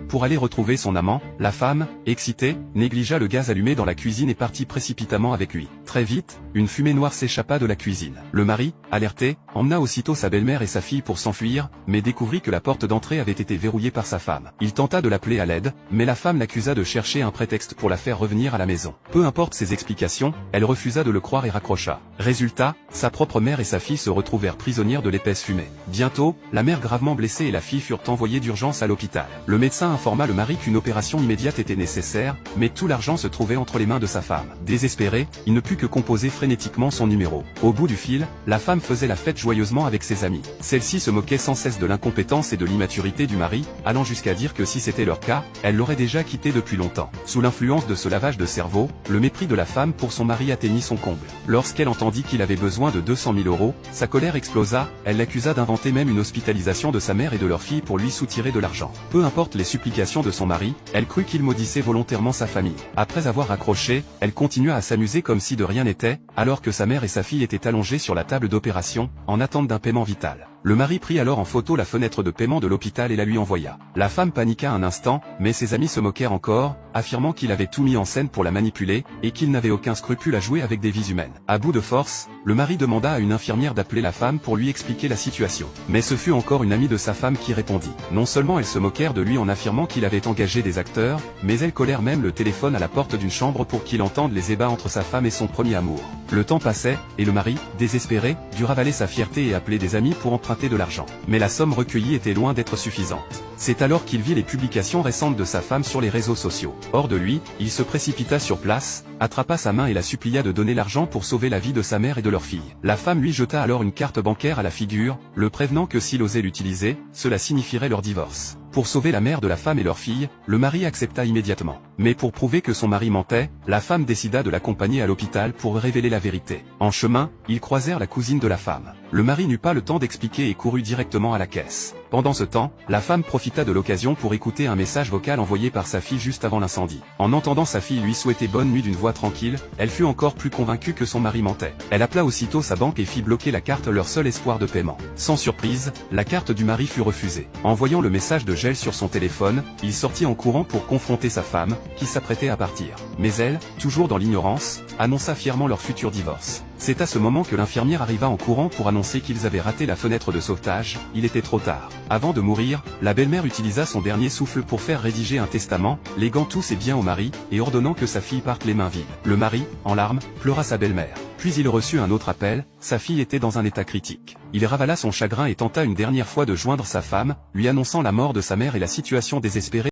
pour aller retrouver son amant. La femme, excitée, négligea le gaz allumé dans la cuisine et partit précipitamment avec lui. Très vite, une fumée noire s'échappa de la cuisine. Le mari, alerté, emmena aussitôt sa belle-mère et sa fille pour s'enfuir, mais découvrit que la porte d'entrée avait été verrouillée par sa femme. Il tenta de l'appeler à l'aide, mais la femme l'accusa de chercher un prétexte pour la faire revenir à la maison. Peu importe ses explications, elle refusa de le croire et raccrocha. Résultat, sa propre mère et sa fille se retrouvèrent prisonnières de l'épaisse fumée. Bientôt, la mère gravement blessée et la fille furent envoyées d'urgence à l'hôpital. Le médecin informa le mari qu'une opération immédiate était nécessaire, mais tout l'argent se trouvait entre les mains de sa femme. Désespéré, il ne put que composer frénétiquement son numéro. Au bout du fil, la femme faisait la fête joyeusement avec ses amis. Celle-ci se moquait sans cesse de l'incompétence et de l'immaturité du mari, allant jusqu'à dire que si c'était leur cas, elle l'aurait déjà quitté depuis longtemps. Sous l'influence de ce lavage de cerveau, le mépris de la femme pour son mari atteignit son comble. Lorsqu'elle entendit qu'il avait besoin de 200 000 €, sa colère explosa, elle l'accusa d'inventer même une hospitalisation de sa mère et de leur fille pour lui soutirer de l'argent. Peu importe les supplications de son mari, elle crut qu'il maudissait volontairement sa famille. Après avoir raccroché, elle continua à s'amuser comme si de rien n'était, alors que sa mère et sa fille étaient allongées sur la table d'opération, en attente d'un paiement vital. Le mari prit alors en photo la fenêtre de paiement de l'hôpital et la lui envoya. La femme paniqua un instant, mais ses amis se moquèrent encore, affirmant qu'il avait tout mis en scène pour la manipuler, et qu'il n'avait aucun scrupule à jouer avec des vies humaines. À bout de force, le mari demanda à une infirmière d'appeler la femme pour lui expliquer la situation. Mais ce fut encore une amie de sa femme qui répondit. Non seulement elles se moquèrent de lui en affirmant qu'il avait engagé des acteurs, mais elles collèrent même le téléphone à la porte d'une chambre pour qu'il entende les ébats entre sa femme et son premier amour. Le temps passait, et le mari, désespéré, dut ravaler sa fierté et appeler des amis pour emprunter de l'argent. Mais la somme recueillie était loin d'être suffisante. C'est alors qu'il vit les publications récentes de sa femme sur les réseaux sociaux. Hors de lui, il se précipita sur place, attrapa sa main et la supplia de donner l'argent pour sauver la vie de sa mère et de leur fille. La femme lui jeta alors une carte bancaire à la figure, le prévenant que s'il osait l'utiliser, cela signifierait leur divorce. Pour sauver la mère de la femme et leur fille, le mari accepta immédiatement. Mais pour prouver que son mari mentait, la femme décida de l'accompagner à l'hôpital pour révéler la vérité. En chemin, ils croisèrent la cousine de la femme. Le mari n'eut pas le temps d'expliquer et courut directement à la caisse. Pendant ce temps, la femme profita de l'occasion pour écouter un message vocal envoyé par sa fille juste avant l'incendie. En entendant sa fille lui souhaiter bonne nuit d'une voix tranquille, elle fut encore plus convaincue que son mari mentait. Elle appela aussitôt sa banque et fit bloquer la carte, leur seul espoir de paiement. Sans surprise, la carte du mari fut refusée. En voyant le message de gel sur son téléphone, il sortit en courant pour confronter sa femme, qui s'apprêtait à partir. Mais elle, toujours dans l'ignorance, annonça fièrement leur futur divorce. C'est à ce moment que l'infirmière arriva en courant pour annoncer qu'ils avaient raté la fenêtre de sauvetage. Il était trop tard. Avant de mourir, la belle-mère utilisa son dernier souffle pour faire rédiger un testament, léguant tous ses biens au mari, et ordonnant que sa fille parte les mains vides. Le mari, en larmes, pleura sa belle-mère. Puis il reçut un autre appel, sa fille était dans un état critique. Il ravala son chagrin et tenta une dernière fois de joindre sa femme, lui annonçant la mort de sa mère et la situation désespérée